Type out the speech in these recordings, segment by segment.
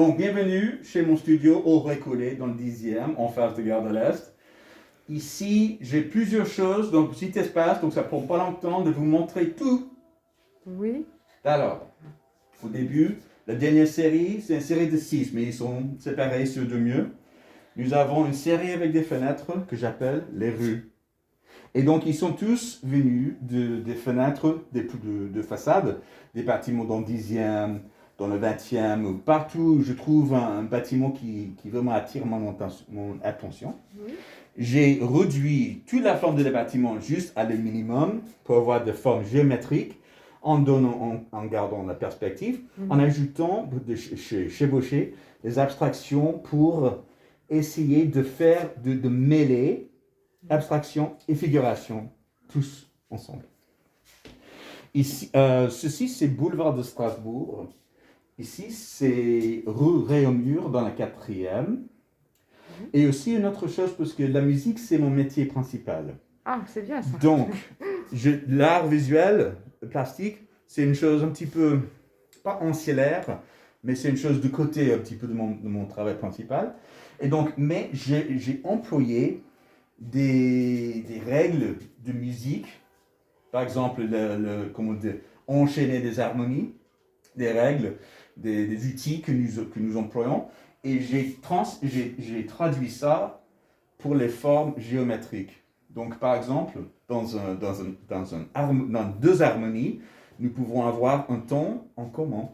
Donc, bienvenue chez mon studio au Récollet, dans le 10e, en face de Gare de l'Est. Ici, j'ai plusieurs choses, donc petit espace, donc ça prend pas longtemps de vous montrer tout. Oui. Alors, au début, la dernière série, c'est une série de 6, mais ils sont séparés sur deux murs. Nous avons une série avec des fenêtres que j'appelle les rues. Et donc, ils sont tous venus des fenêtres de façade, des bâtiments dans le 10e, dans le 20e, ou partout où je trouve un bâtiment qui vraiment attire mon attention. Oui. J'ai réduit toute la forme de bâtiment juste à le minimum pour avoir des formes géométriques en gardant la perspective, en ajoutant, chevaucher des abstractions pour essayer de faire, de mêler abstraction et figuration, tous ensemble. Ici, ceci, c'est boulevard de Strasbourg. Ici, c'est rue Réaumur dans la 4e. Et aussi une autre chose, parce que la musique, c'est mon métier principal. Ah, c'est bien ça. Donc, l'art visuel, le plastique, c'est une chose un petit peu, pas ancillaire, mais c'est une chose de côté un petit peu de mon travail principal. Et donc, mais j'ai employé des règles de musique, par exemple, comment dire, enchaîner des harmonies, des règles, des outils que nous employons, et j'ai traduit ça pour les formes géométriques. Donc, par exemple, dans deux harmonies, nous pouvons avoir un ton en commun.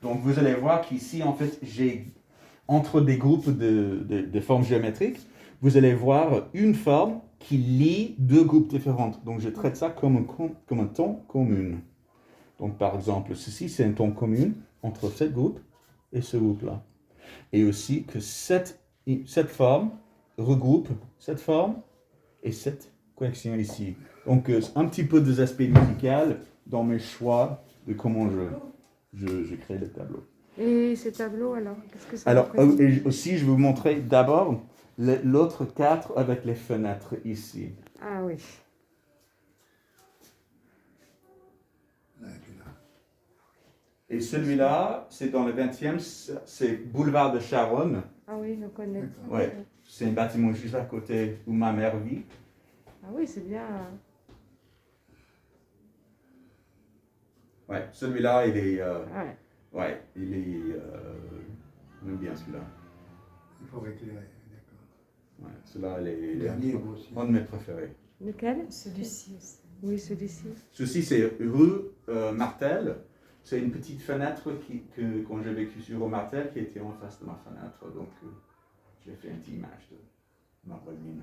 Donc, vous allez voir qu'ici, en fait, j'ai, entre des groupes de formes géométriques, vous allez voir une forme qui lie deux groupes différents. Donc, je traite ça comme un ton commun. Donc, par exemple, ceci, c'est un ton commun entre ce groupe et ce groupe-là. Et aussi que cette forme regroupe cette forme et cette connexion ici. Donc, un petit peu des aspects musicaux dans mes choix de comment je crée le tableau. Et ces tableaux, alors, qu'est-ce que ça Alors, représente? et aussi, je vais vous montrer d'abord l'autre cadre avec les fenêtres ici. Ah oui. Et celui-là, c'est dans le 20e, c'est boulevard de Charonne. Ah oui, je connais. Ouais, c'est un bâtiment juste à côté où ma mère vit. Ah oui, c'est bien. Ouais, celui-là, il est... Ouais. ouais, il est... j'aime bien celui-là. Il faut éclairer, d'accord. Ouais, celui-là, il est Dernier aussi. un de mes préférés. Lequel? Celui-ci aussi. Oui, celui-ci. Ceci, c'est rue Martel. C'est une petite fenêtre quand j'ai vécu sur rue Martel, qui était en face de ma fenêtre. Donc, j'ai fait une petite image de ma voisine.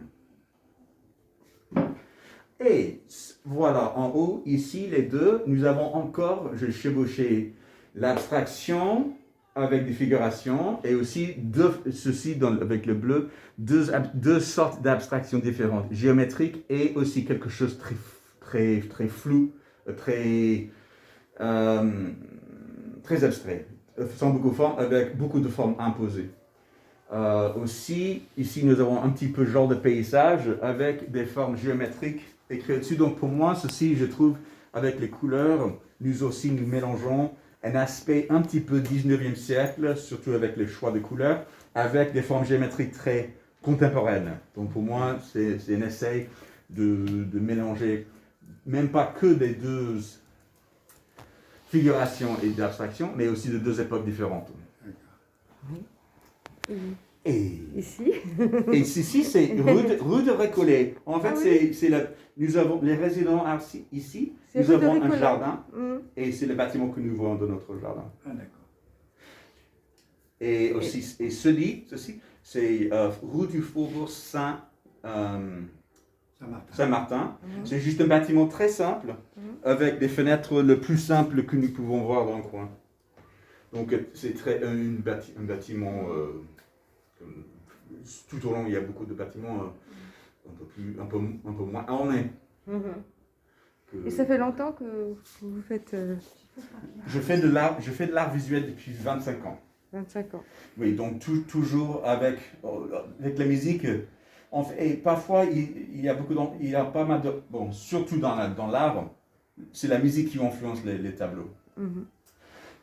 Et voilà, en haut, ici, les deux, nous avons encore, j'ai chevauché l'abstraction avec des figurations et aussi avec le bleu, deux sortes d'abstractions différentes, géométriques et aussi quelque chose de très flou, très abstrait, sans beaucoup de formes, avec beaucoup de formes imposées. Aussi, ici, nous avons un petit peu genre de paysage avec des formes géométriques écrites dessus. Donc, pour moi, ceci, je trouve, avec les couleurs, nous aussi, nous mélangeons un aspect un petit peu 19e siècle, surtout avec les choix de couleurs, avec des formes géométriques très contemporaines. Donc, pour moi, c'est un essai de mélanger, même pas que des deux figuration et d'abstraction, mais aussi de deux époques différentes. Et Ici. et ici, c'est rue de Récollet. En fait, nous avons les résidents ici, nous avons un jardin, et c'est le bâtiment que nous voyons dans notre jardin. Ah, d'accord. Et aussi, et ceci, c'est rue du Faubourg Saint-Martin. C'est juste un bâtiment très simple, avec des fenêtres le plus simples que nous pouvons voir dans le coin. Donc c'est un bâtiment, tout au long il y a beaucoup de bâtiments un peu moins ornés. Et ça fait longtemps que vous faites Je fais de l'art visuel depuis 25 ans. 25 ans. Oui, donc toujours avec la musique. Et parfois, il y a pas mal de... Bon, surtout dans l'art, c'est la musique qui influence les tableaux.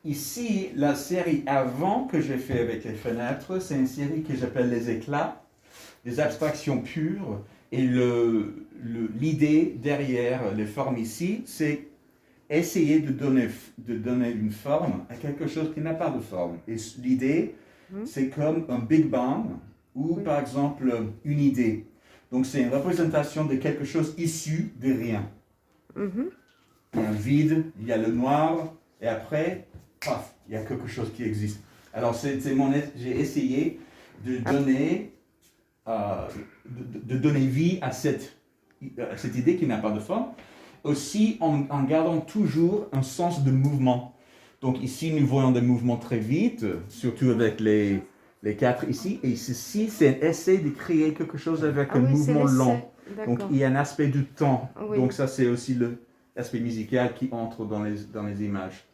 ici, la série avant que j'ai fait avec les fenêtres, c'est une série que j'appelle les éclats, des abstractions pures. Et l'idée derrière les formes ici, c'est essayer de donner une forme à quelque chose qui n'a pas de forme. Et l'idée, c'est comme un Big Bang ou par exemple une idée. Donc c'est une représentation de quelque chose issu de rien. Il y a un vide, il y a le noir, et après, paf, il y a quelque chose qui existe. Alors j'ai essayé de donner vie à cette idée qui n'a pas de forme, aussi en gardant toujours un sens de mouvement. Donc ici, nous voyons des mouvements très vite, surtout avec les 4 ici. Et ceci, c'est essayer de créer quelque chose avec un mouvement lent. Donc il y a un aspect du temps. Oui. Donc ça, c'est aussi l'aspect musical qui entre dans les images.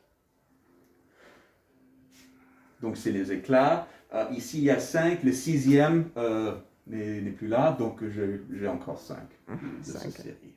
Donc c'est les éclats. Ici, il y a 5. Le 6e n'est plus là, donc j'ai encore 5 de cette série.